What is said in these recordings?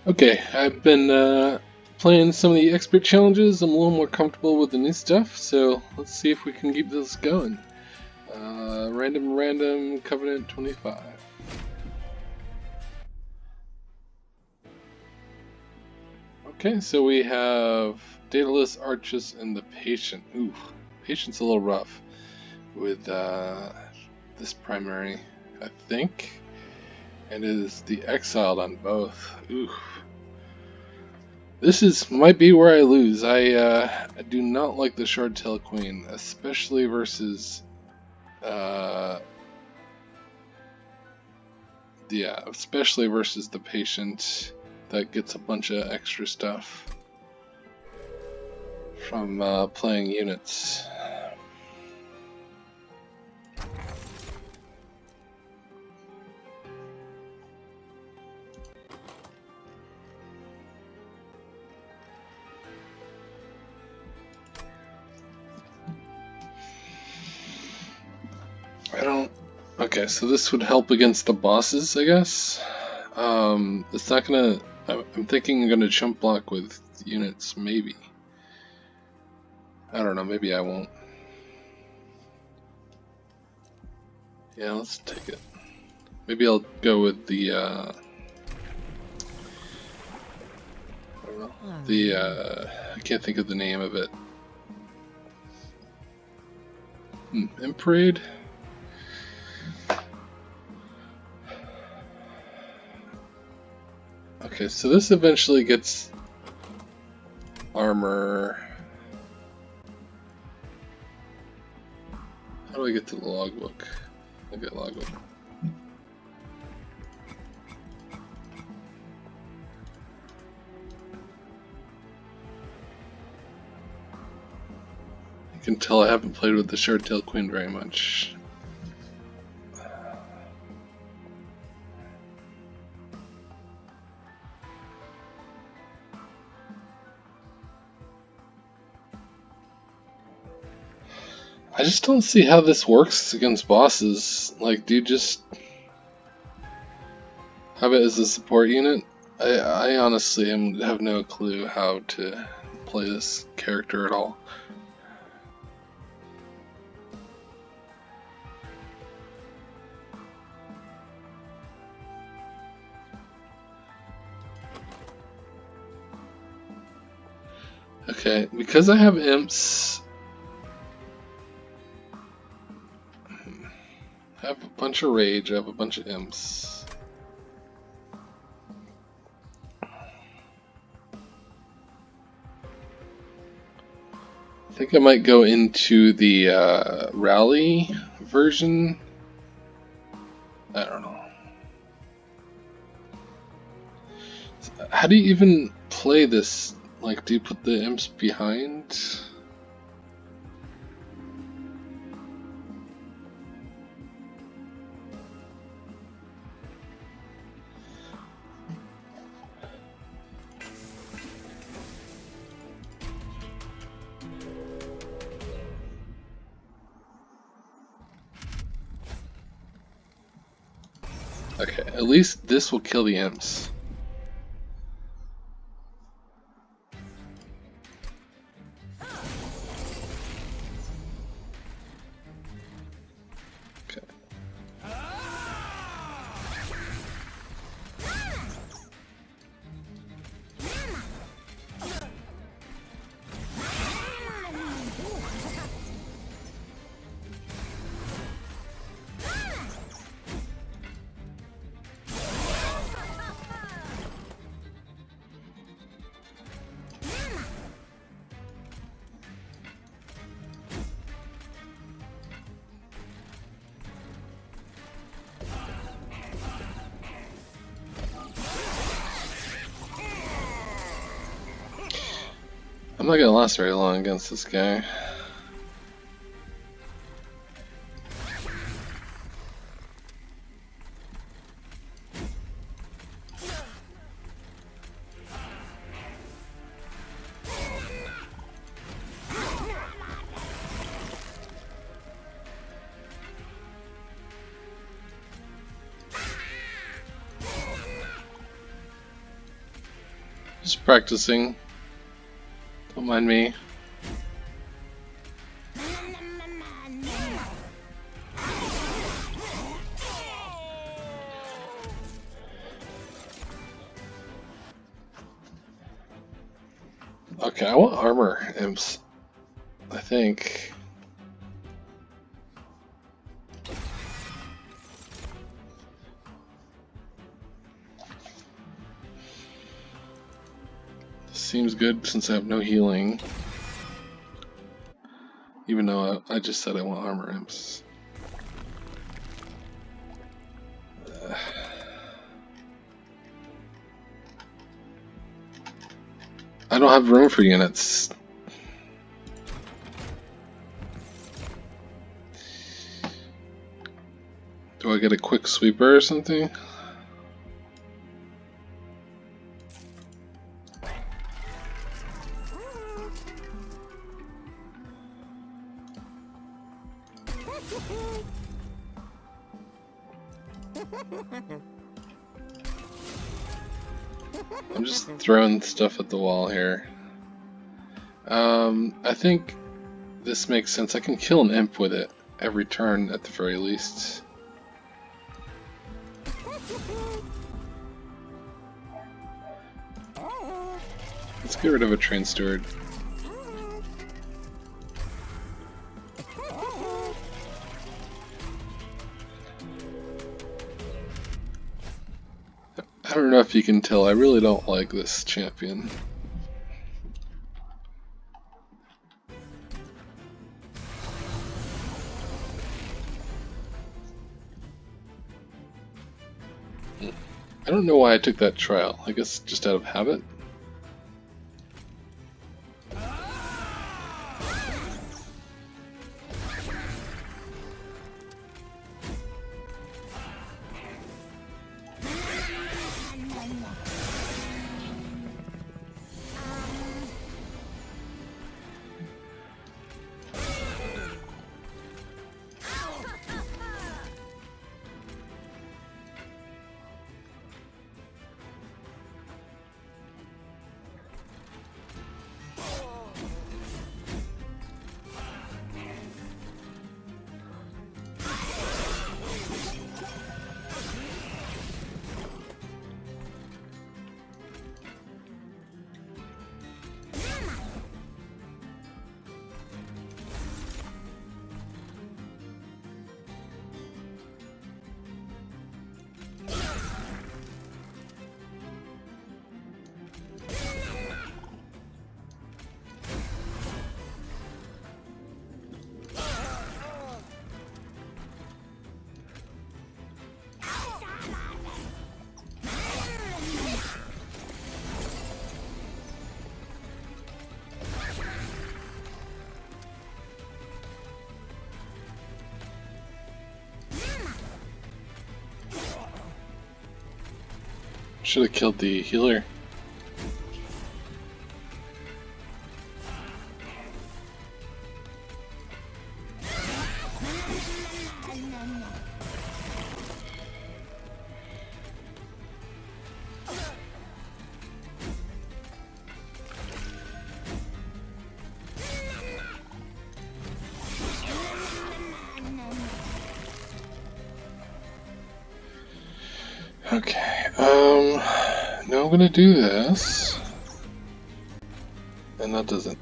Okay, I've been playing some of the expert challenges. I'm a little more comfortable with the new stuff, so let's see if we can keep this going. Random Covenant 25. Okay, so we have Daedalus, Archus, and the Patient. Ooh, Patient's a little rough with this primary, I think. And it is the Exiled on both. Ooh. This might be where I lose. I do not like the Shardtail Queen, especially versus especially versus the Patient that gets a bunch of extra stuff from playing units. Okay, so this would help against the bosses, I guess. It's not gonna. I'm thinking I'm gonna chump block with units, maybe. I don't know, maybe I won't. Yeah, let's take it. Maybe I'll go with the, I don't know, I can't think of the name of it. Imparade? Okay, so this eventually gets armor. How do I get to the logbook? I get logbook. You can tell I haven't played with the Shardtail Queen very much. I just don't see how this works against bosses. Like, do you just have it as a support unit? I honestly have no clue how to play this character at all. Okay, because I have imps, I have a bunch of rage, I have a bunch of imps. I think I might go into the rally version. I don't know. How do you even play this? Like, do you put the imps behind? Okay, at least this will kill the imps. Okay. I'm not gonna last very long against this guy. Just practicing. Don't mind me. Okay, I want armor imps, I think. Seems good since I have no healing. Even though I just said I want armor imps. I don't have room for units. Do I get a quick sweeper or something? I'm just throwing stuff at the wall here. I think this makes sense. I can kill an imp with it every turn at the very least. Let's get rid of a train steward. I don't know if you can tell, I really don't like this champion. I don't know why I took that trial. I guess just out of habit. Should have killed the healer. Okay, now I'm gonna do this, and that doesn't.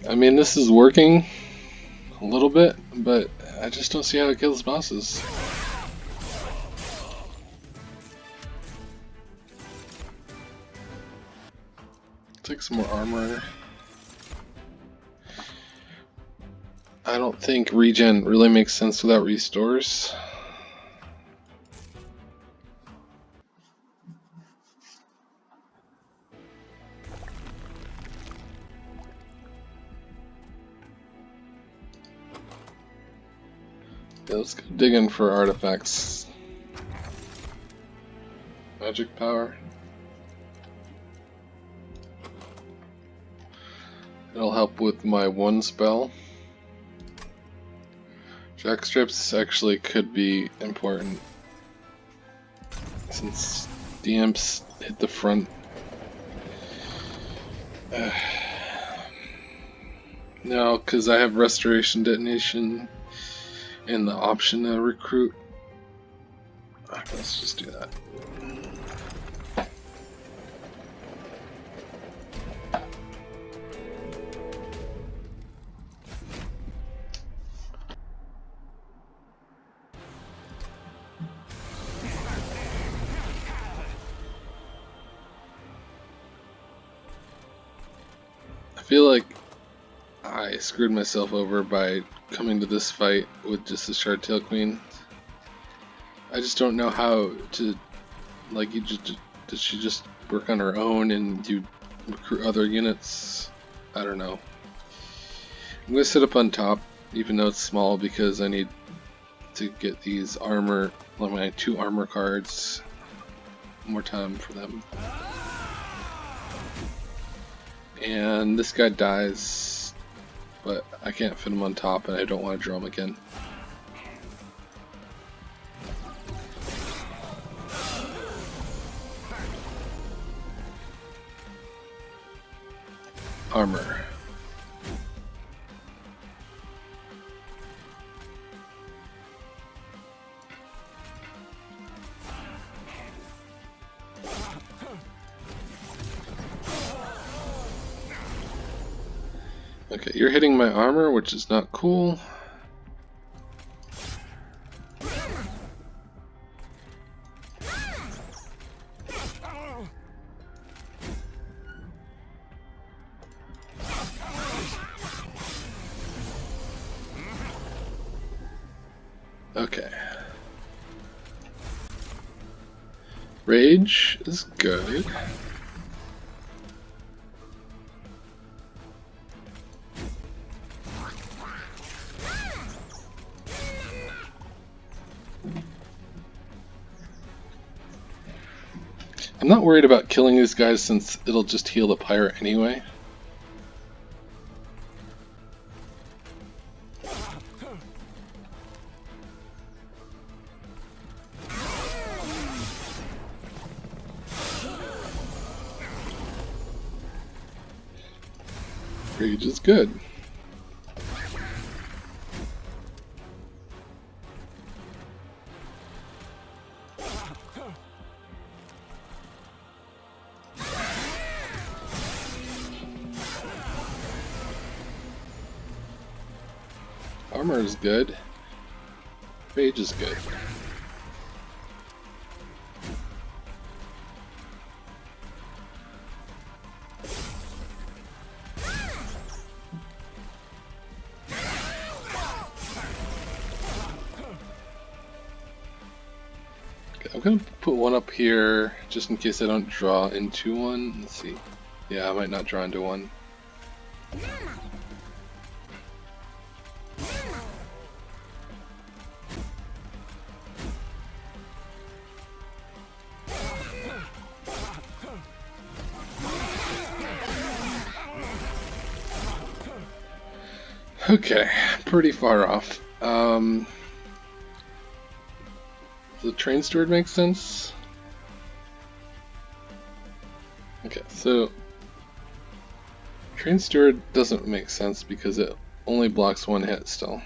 I mean, this is working a little bit, but I just don't see how it kills bosses. Take some more armor. I don't think regen really makes sense without restores. Yeah, let's go digging for artifacts. Magic power. It'll help with my one spell. Jack strips actually could be important. since the imps hit the front. No, because I have restoration detonation and the option to recruit. Let's just do that. I feel like I screwed myself over by coming to this fight with just the Shardtail Queen. I just don't know how to, like, does she just work on her own and you recruit other units? I don't know. I'm gonna sit up on top, even though it's small, because I need to get these armor, like my 2 armor cards. More time for them. And this guy dies, but I can't fit him on top, and I don't want to draw him again. Armor. Okay, you're hitting my armor, which is not cool. Okay. Rage is good. I'm not worried about killing these guys since it'll just heal the pirate anyway. Rage is good. Armor is good. Rage is good. I'm gonna put one up here just in case I don't draw into one. Let's see. Yeah, I might not draw into one. Okay, pretty far off. The train steward makes sense? Okay, so train steward doesn't make sense because it only blocks 1 hit still.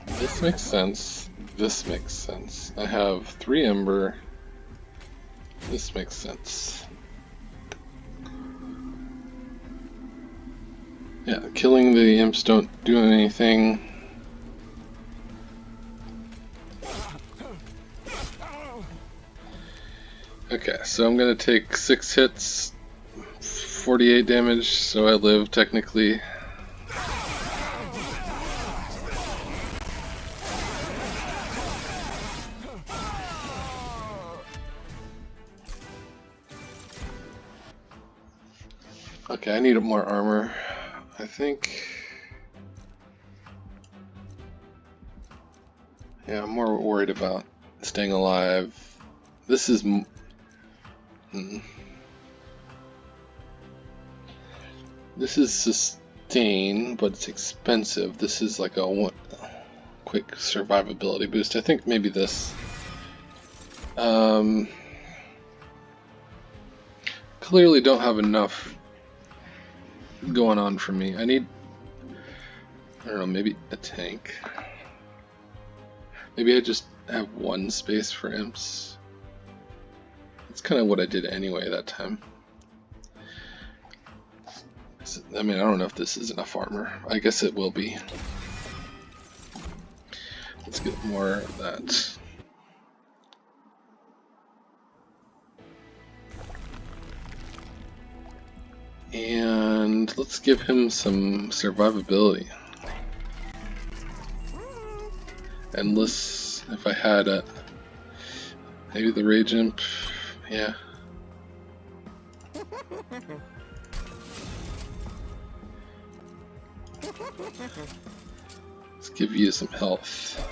This makes sense. This makes sense. I have 3 ember. This makes sense. Yeah, killing the imps don't do anything. Okay, so I'm gonna take 6 hits, 48 damage, so I live technically. Okay, I need more armor, I think. Yeah, I'm more worried about staying alive. This is... This is sustain, but it's expensive. This is like a quick survivability boost. I think maybe this. Clearly don't have enough going on for me. I need, I don't know, maybe a tank. Maybe I just have one space for imps. That's kind of what I did anyway that time. I mean, I don't know if this is enough armor. I guess it will be. Let's get more of that. And let's give him some survivability. Endless, if I had a, maybe the Rage Imp, yeah. Let's give you some health.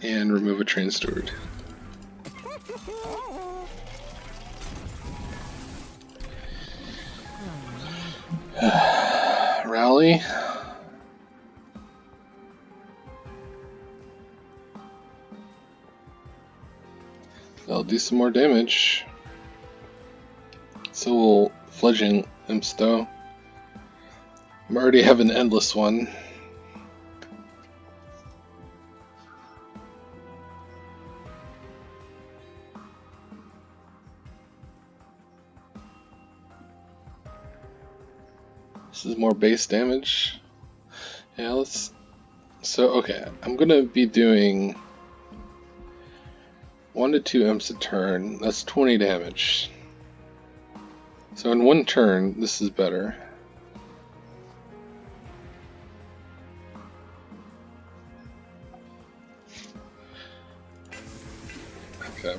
And remove a Train Steward. Rally. That'll do some more damage. So will Fledging Imps though. I'm already having an endless one. This is more base damage. Yeah, let's... So, okay, I'm gonna be doing 1 to 2 imps a turn. That's 20 damage. So in one turn, this is better. Okay.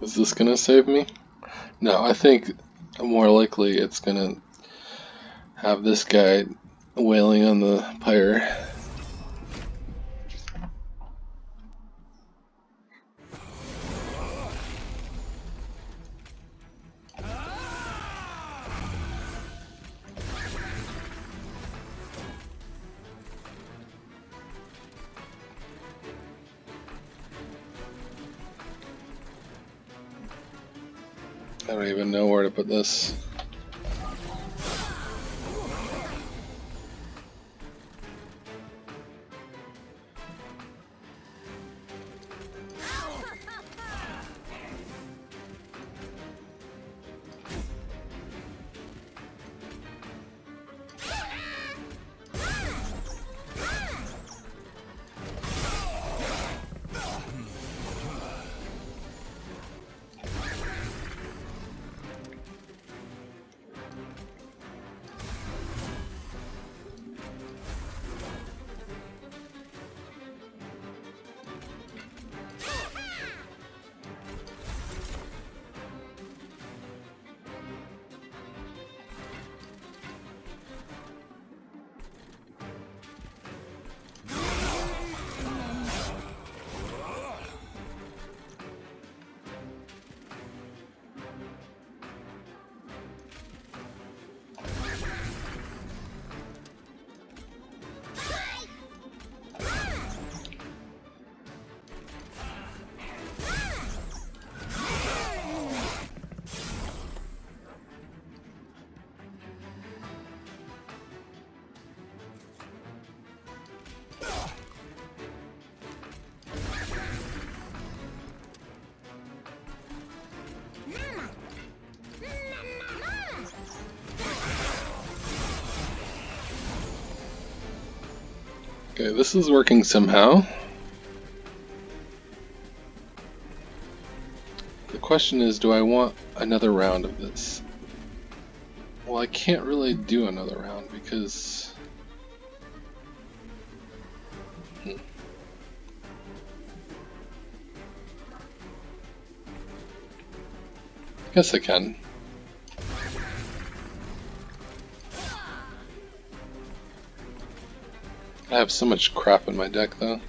Is this gonna save me? No, I think more likely it's gonna have this guy wailing on the pyre. I don't even know where to put this. Okay, this is working somehow. The question is, do I want another round of this? Well, I can't really do another round because... Guess I can. I have so much crap in my deck though.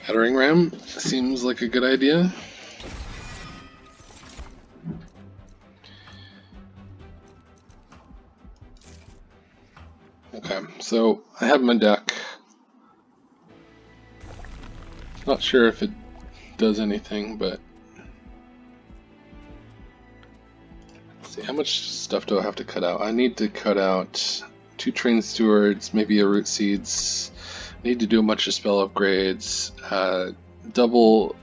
Battering ram seems like a good idea. Okay, so I have my deck. Not sure if it does anything, but let's see, how much stuff do I have to cut out? I need to cut out 2 train stewards, maybe a root seeds. I need to do a bunch of spell upgrades. Double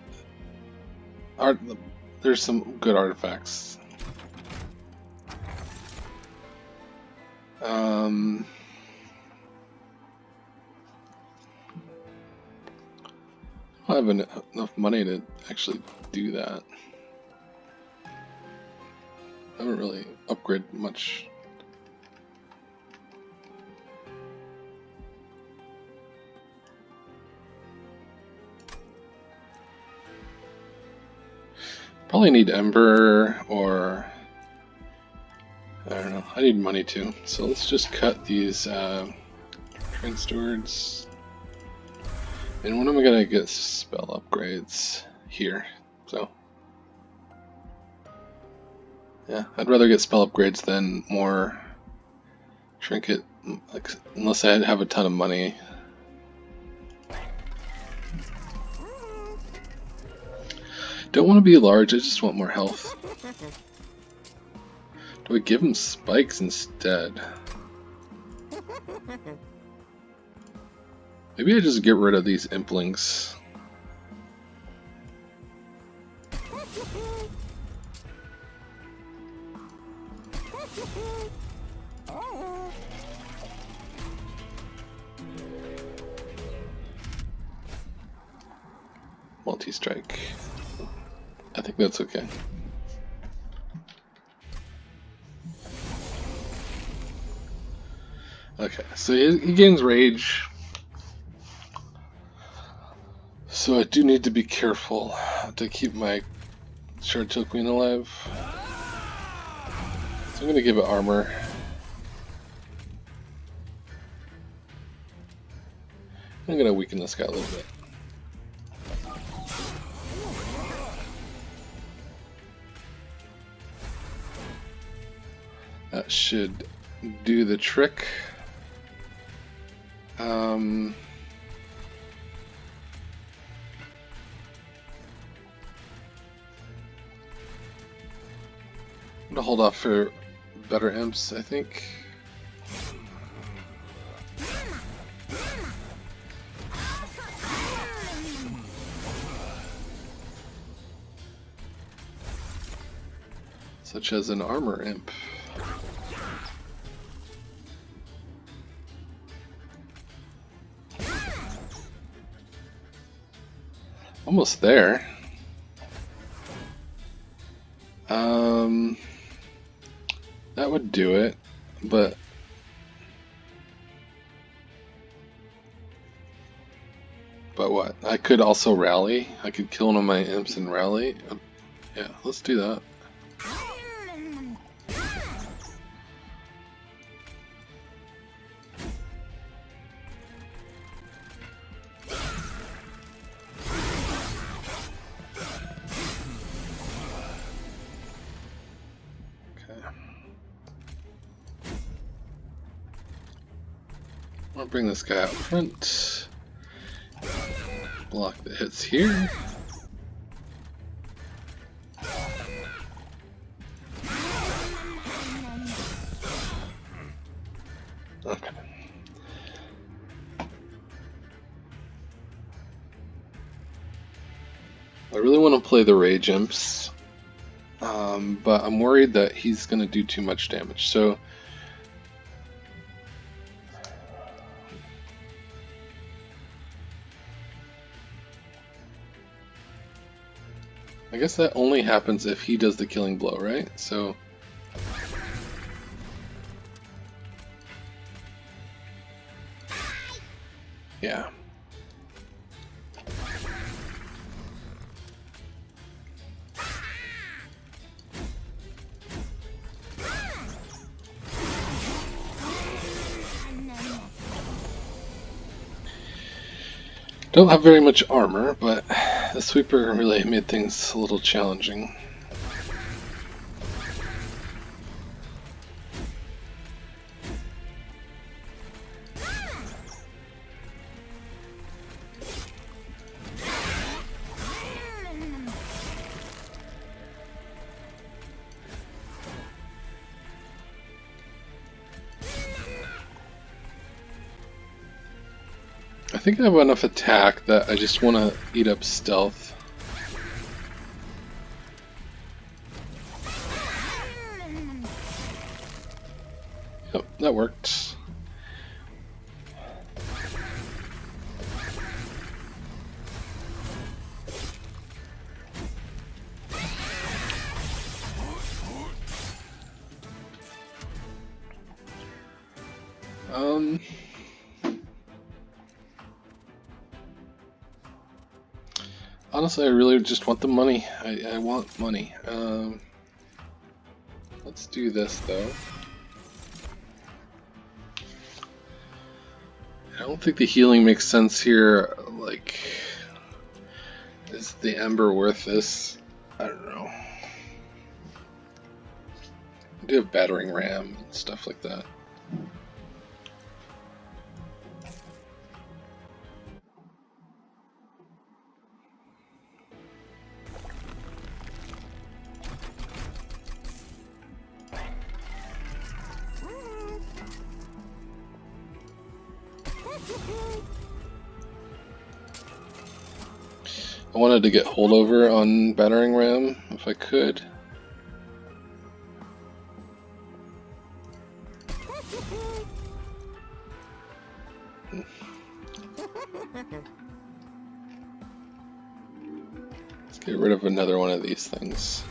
art. There's some good artifacts. I don't have enough money to actually do that. I haven't really upgraded much. Probably need Ember, or I don't know. I need money too. So let's just cut these train stewards. And when am I gonna get spell upgrades? Here. So yeah, I'd rather get spell upgrades than more trinket, like, unless I have a ton of money. Don't want to be large, I just want more health. Do I give him spikes instead? Maybe I just get rid of these implings. Multi-strike. I think that's okay. Okay, so he gains rage. So I do need to be careful to keep my Shardtail Queen alive. So I'm gonna give it armor. I'm gonna weaken this guy a little bit. That should do the trick. I'm gonna hold off for better imps, I think. Such as an armor imp. Almost there. That would do it, but what? I could also rally. I could kill one of my imps and rally. Yeah, let's do that. I'll bring this guy out front. Block the hits here. Okay. I really want to play the Rage Imps, but I'm worried that he's going to do too much damage. So I guess that only happens if he does the killing blow, right? So yeah. Don't have very much armor, but the sweeper really made things a little challenging. I think I have enough attack that I just want to eat up stealth. Yep, that worked. Honestly, I really just want the money. I want money. Let's do this though. I don't think the healing makes sense here. Like, is the ember worth this? I don't know. I do have battering ram and stuff like that. I wanted to get holdover on battering ram if I could. Let's get rid of another one of these things.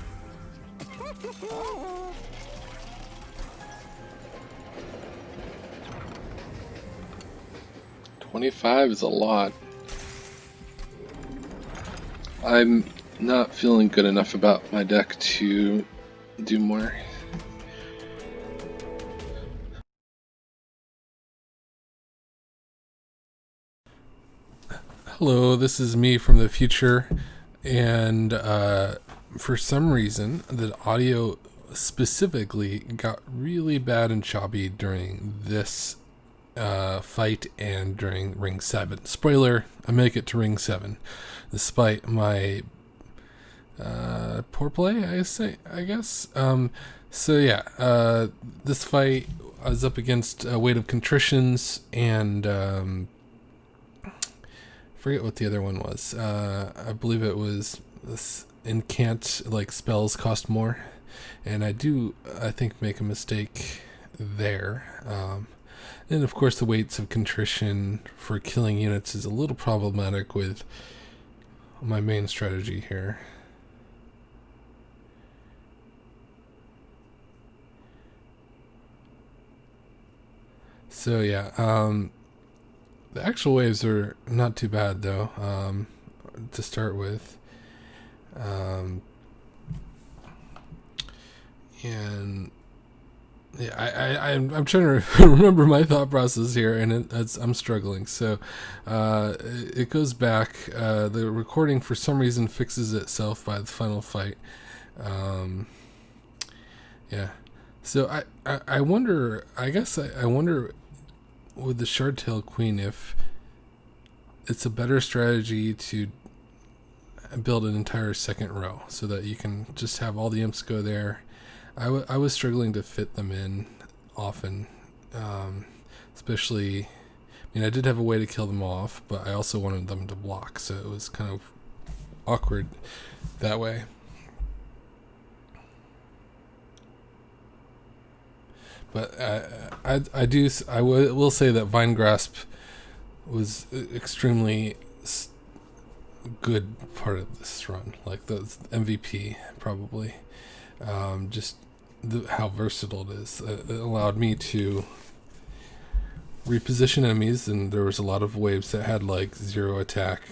$25 is a lot. I'm not feeling good enough about my deck to do more. Hello, this is me from the future, and for some reason the audio specifically got really bad and choppy during this fight and during Ring 7. Spoiler, I make it to Ring 7, despite my poor play, I guess. So yeah, this fight I was up against Weight of Contritions and forget what the other one was. I believe it was this incant, like spells cost more, and I think make a mistake there. And of course the weights of contrition for killing units is a little problematic with my main strategy here. So yeah, the actual waves are not too bad though, to start with. And yeah, I'm trying to remember my thought process here, and I'm struggling. So it goes back. The recording for some reason fixes itself by the final fight. Yeah. So I wonder. I guess I wonder with the Shardtail Queen if it's a better strategy to build an entire second row so that you can just have all the imps go there. I was struggling to fit them in often, especially, I mean, I did have a way to kill them off, but I also wanted them to block, so it was kind of awkward that way. But I will say that Vine Grasp was extremely good part of this run, like the MVP probably. Just how versatile it is. It allowed me to reposition enemies, and there was a lot of waves that had like 0 attack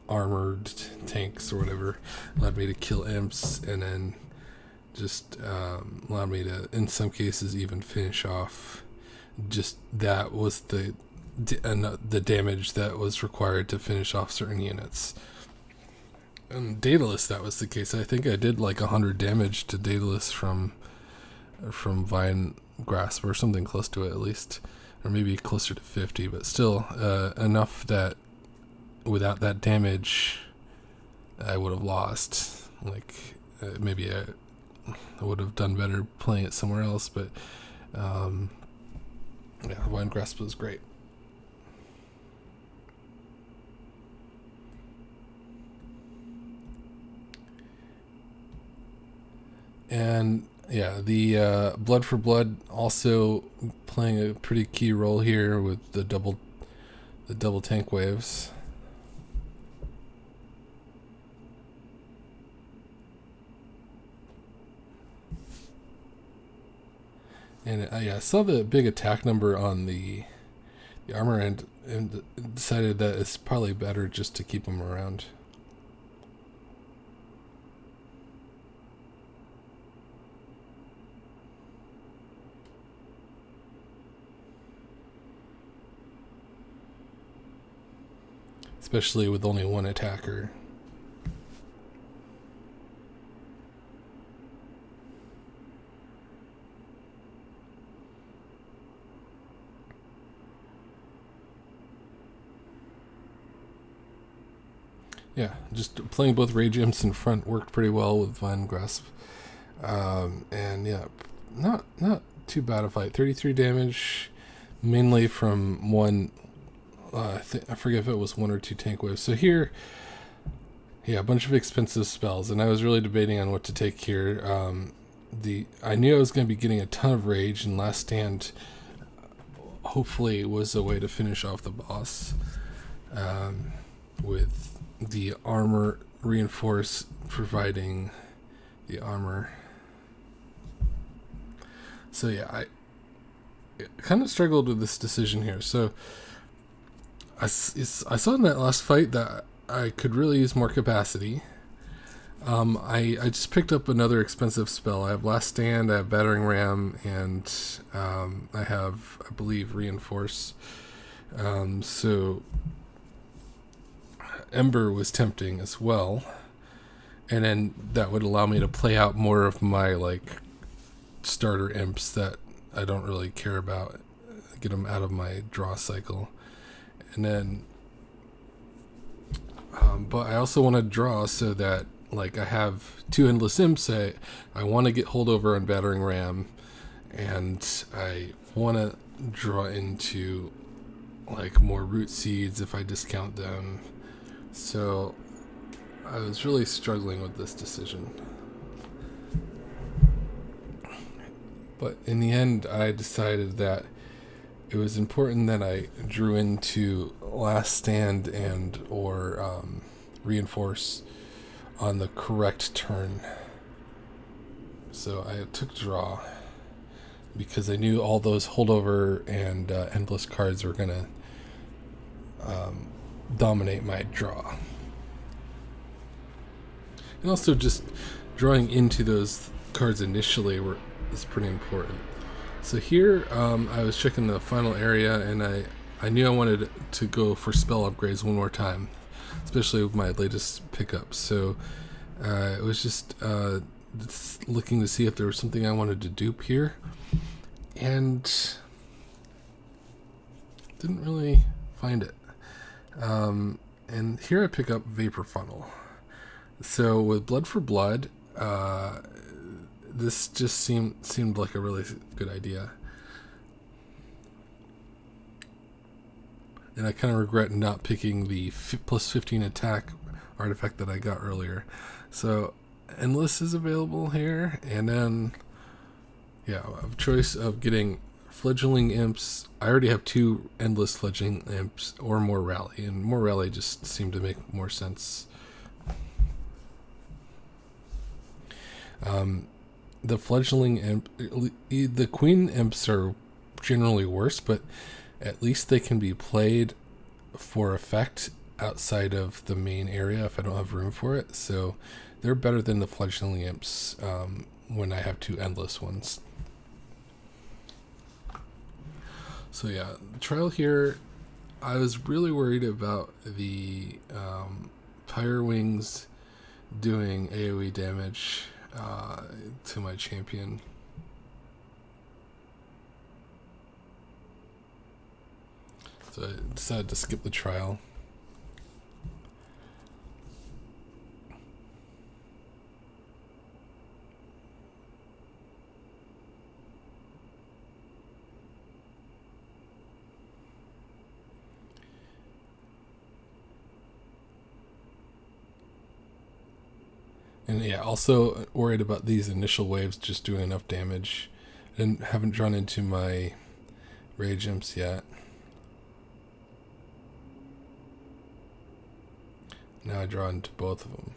armored tanks or whatever. Allowed me to kill imps, and then just allowed me to, in some cases, even finish off. Just that was the the damage that was required to finish off certain units. And Daedalus, that was the case. I think I did like 100 damage to Daedalus from Vine Grasp, or something close to it at least, or maybe closer to 50, but still enough that without that damage I would have lost. Like maybe I would have done better playing it somewhere else, but yeah, Vine Grasp was great. And yeah, the Blood for Blood also playing a pretty key role here with the double tank waves. And yeah, I saw the big attack number on the armor and decided that it's probably better just to keep them around. Especially with only one attacker. Yeah, just playing both Rage Imps in front worked pretty well with Vine Grasp. And yeah, not too bad a fight. 33 damage, mainly from one... I forget if it was one or two tank waves. So here, yeah, a bunch of expensive spells, and I was really debating on what to take here. I knew I was going to be getting a ton of rage, and Last Stand hopefully was a way to finish off the boss with the armor reinforce providing the armor. So yeah, I kind of struggled with this decision here. So I saw in that last fight that I could really use more capacity. I just picked up another expensive spell. I have Last Stand, I have Battering Ram, and I have, I believe, Reinforce. So Ember was tempting as well. And then that would allow me to play out more of my like starter imps that I don't really care about. Get them out of my draw cycle. And then, but I also want to draw so that, like, I have two Endless Imps. I want to get holdover on Battering Ram, and I want to draw into, like, more Root Seeds if I discount them. So I was really struggling with this decision. But in the end, I decided that it was important that I drew into Last Stand and or Reinforce on the correct turn. So I took draw because I knew all those holdover and endless cards were going to dominate my draw. And also just drawing into those cards initially is pretty important. So here, I was checking the final area, and I knew I wanted to go for spell upgrades one more time, especially with my latest pickups. So it was just looking to see if there was something I wanted to dupe here, and didn't really find it. And here I pick up Vapor Funnel. So with Blood for Blood, this just seemed like a really good idea. And I kind of regret not picking the plus 15 attack artifact that I got earlier. So Endless is available here. And then, yeah, I have a choice of getting Fledgling Imps. I already have two Endless Fledgling Imps or more Rally. And more Rally just seemed to make more sense. The Fledgling Imp, the Queen Imps are generally worse, but at least they can be played for effect outside of the main area if I don't have room for it. So they're better than the Fledgling Imps when I have two Endless ones. So yeah, the trial here, I was really worried about the Pyre Wings doing AoE damage to my champion. So I decided to skip the trial. And yeah, also worried about these initial waves just doing enough damage. Haven't drawn into my Rage Imps yet. Now I draw into both of them.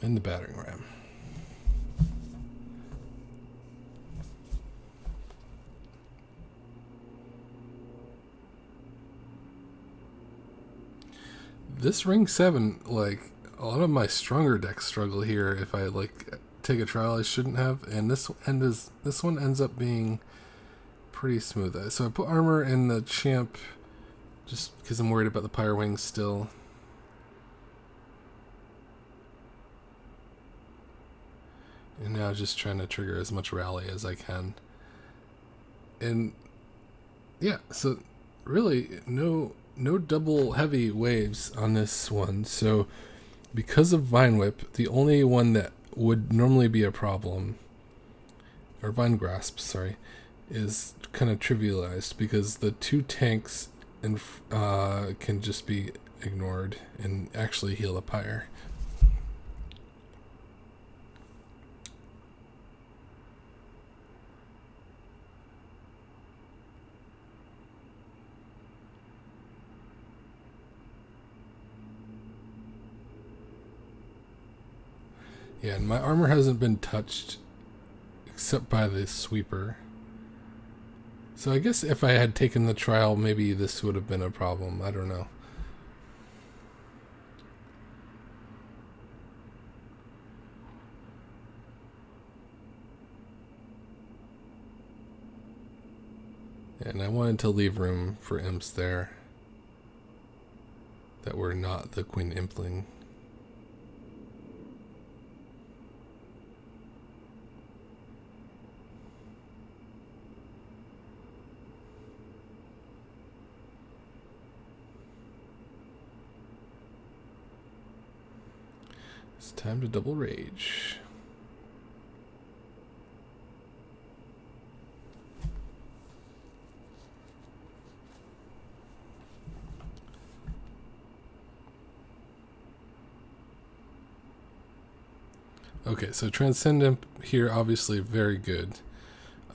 And the battering ram. This ring 7, like, a lot of my stronger decks struggle here if I, like, take a trial I shouldn't have, and this one ends up being pretty smooth. So I put armor in the champ just because I'm worried about the Pyre Wings still. And now just trying to trigger as much rally as I can. And yeah, so really no double heavy waves on this one. So because of Vine Whip, the only one that would normally be a problem, or Vine Grasp, sorry, is kind of trivialized because the 2 tanks and can just be ignored and actually heal the Pyre. Yeah, and my armor hasn't been touched except by the sweeper. So I guess if I had taken the trial, maybe this would have been a problem. I don't know. And I wanted to leave room for imps there that were not the Queen Impling. It's time to double rage. Okay, so Transcendent here, obviously very good.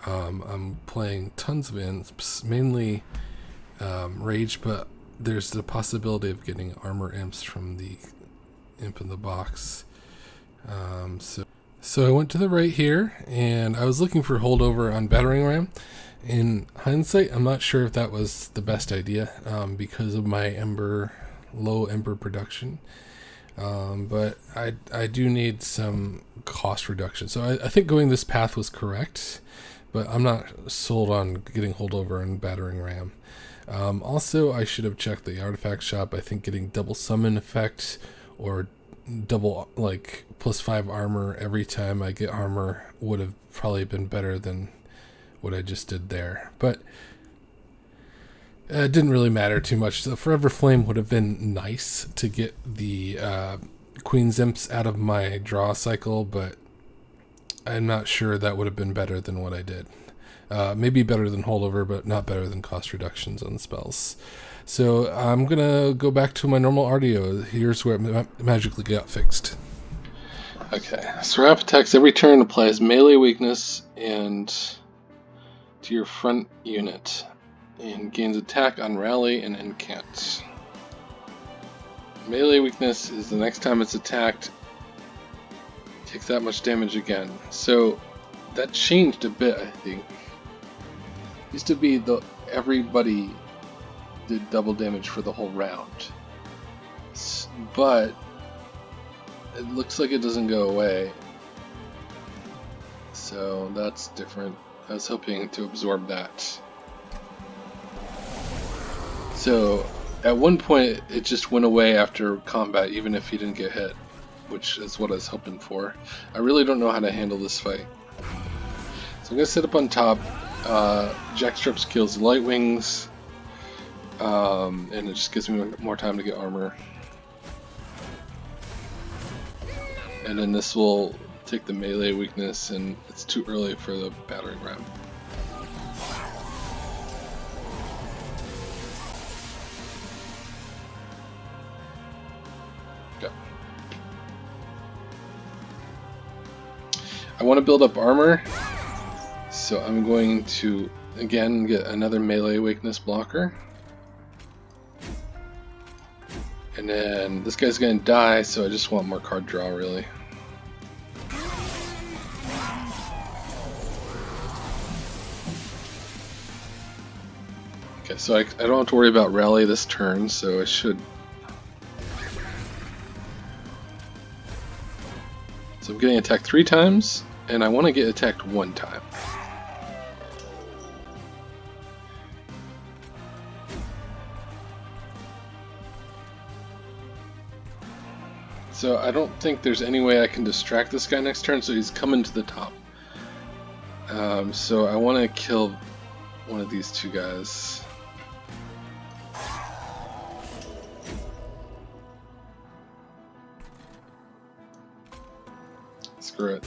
I'm playing tons of imps, mainly rage, but there's the possibility of getting armor imps from the imp in the box. So I went to the right here, and I was looking for holdover on battering ram. In hindsight, I'm not sure if that was the best idea because of my low ember production. But I do need some cost reduction. So I think going this path was correct, but I'm not sold on getting holdover and battering ram. Also, I should have checked the artifact shop. I think getting double summon effect or double, like, +5 armor every time I get armor would have probably been better than what I just did there. But it didn't really matter too much. The Forever Flame would have been nice to get the Queen's Imps out of my draw cycle, but I'm not sure that would have been better than what I did. Maybe better than holdover, but not better than cost reductions on spells. So I'm going to go back to my normal RDO. Here's where it magically got fixed. Okay, Seraph attacks every turn, applies melee weakness and to your front unit, and gains attack on rally and incant. Melee weakness is the next time it's attacked, takes that much damage again. So that changed a bit, I think. Used to be everybody did double damage for the whole round, but it looks like it doesn't go away. So that's different. I was hoping to absorb that. So at one point it just went away after combat, even if he didn't get hit, which is what I was hoping for. I really don't know how to handle this fight. So I'm going to sit up on top. Jackstraps kills the light wings, and it just gives me more time to get armor. And then this will take the melee weakness, and it's too early for the battering ram. Okay. I want to build up armor, so I'm going to again get another melee weakness blocker. And then this guy's gonna die, so I just want more card draw, really. Okay, so I don't have to worry about rally this turn, so I should. So I'm getting attacked 3 times, and I want to get attacked 1 time. So I don't think there's any way I can distract this guy next turn, so he's coming to the top. So I want to kill one of these 2 guys. Screw it.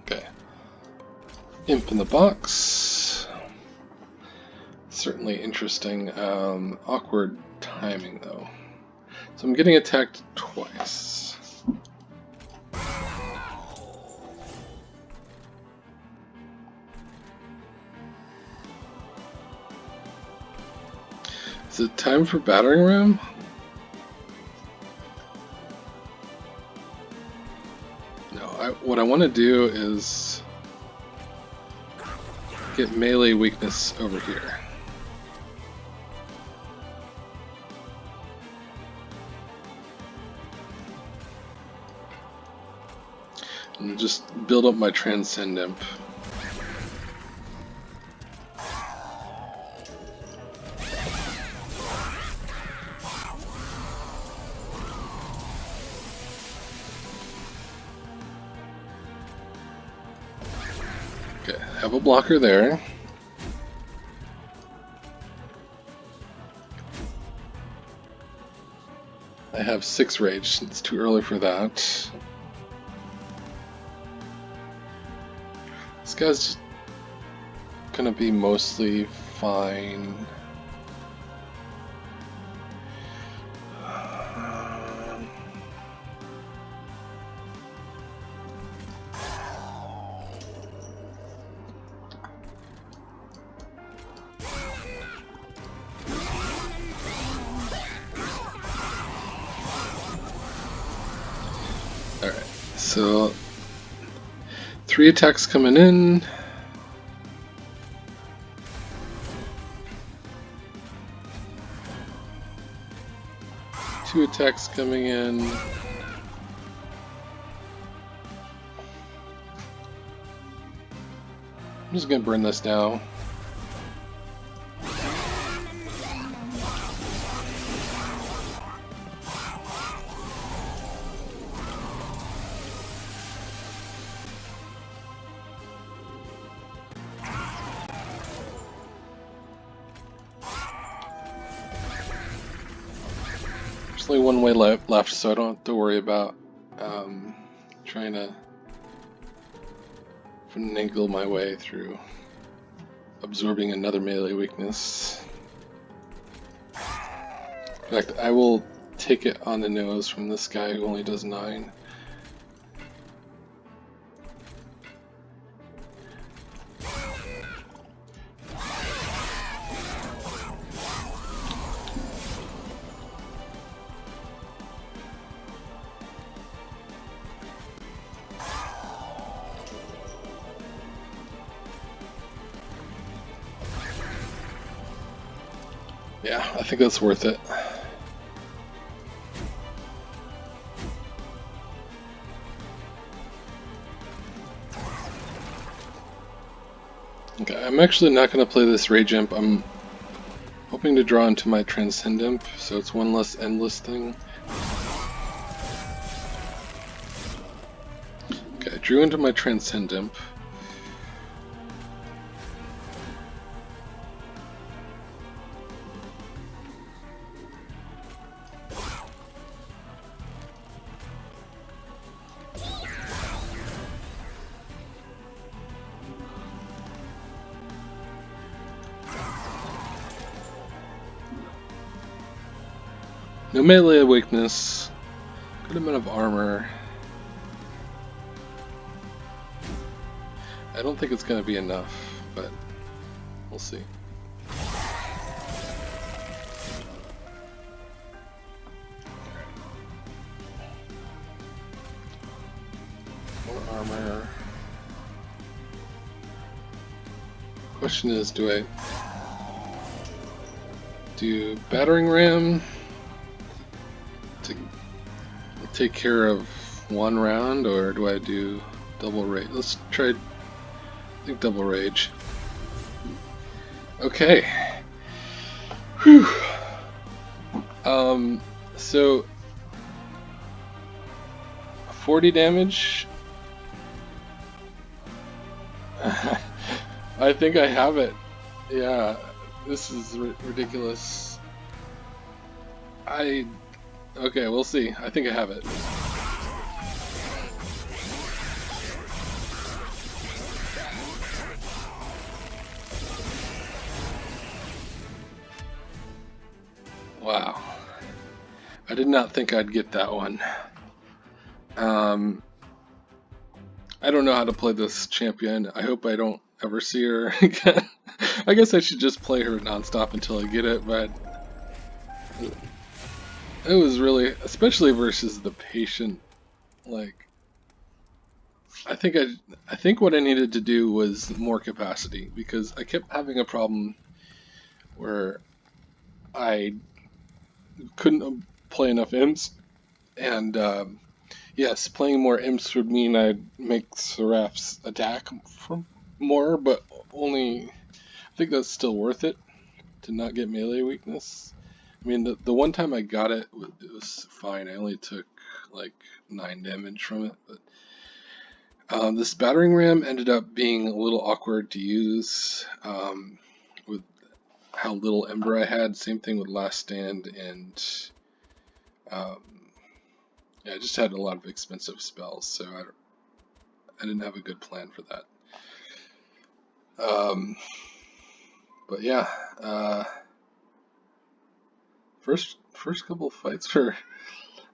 Okay. Imp in the box. Certainly interesting. Awkward timing though. So I'm getting attacked twice. Is it time for battering ram? No, what I want to do is get melee weakness over here. And just build up my Transcend Imp. Okay, have a blocker there. I have 6 rage, it's too early for that. This guy's just gonna be mostly fine. Alright, so 3 attacks coming in. Two attacks coming in. I'm just gonna burn this now. There's only one way left, so I don't have to worry about trying to finagle my way through absorbing another melee weakness. In fact, I will take it on the nose from this guy who only does 9. Yeah, I think that's worth it. Okay, I'm actually not going to play this Rage Imp. I'm hoping to draw into my Transcend Imp, so it's one less endless thing. Okay, I drew into my Transcend Imp. No melee weakness, good amount of armor. I don't think it's going to be enough, but we'll see. More armor. Question is, do I do battering ram to take care of one round, or do I do double rage? Let's try, I think, double rage. Okay. Whew. So 40 damage. I think I have it. Yeah, this is ridiculous. Okay, we'll see. I think I have it. Wow. I did not think I'd get that one. I don't know how to play this champion. I hope I don't ever see her again. I guess I should just play her nonstop until I get it, but it was really, especially versus the patient, like, I think what I needed to do was more capacity, because I kept having a problem where I couldn't play enough imps, and yes, playing more imps would mean I'd make Seraph's attack from more, but only, I think that's still worth it to not get melee weakness. I mean, the one time I got it, it was fine. I only took like 9 damage from it, but this battering ram ended up being a little awkward to use with how little ember I had. Same thing with Last Stand, and um, yeah, I just had a lot of expensive spells, so I didn't have a good plan for that. But yeah, first couple fights for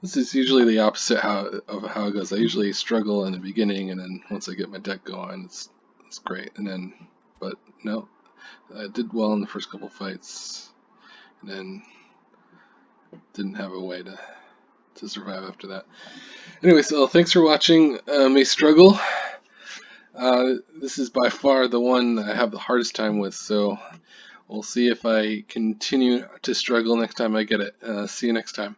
this is usually the opposite of how it goes. I usually struggle in the beginning, and then once I get my deck going, it's great. And then, but no, I did well in the first couple fights, and then didn't have a way to survive after that. Anyway, so thanks for watching me struggle. This is by far the one I have the hardest time with, so we'll see if I continue to struggle next time I get it. See you next time.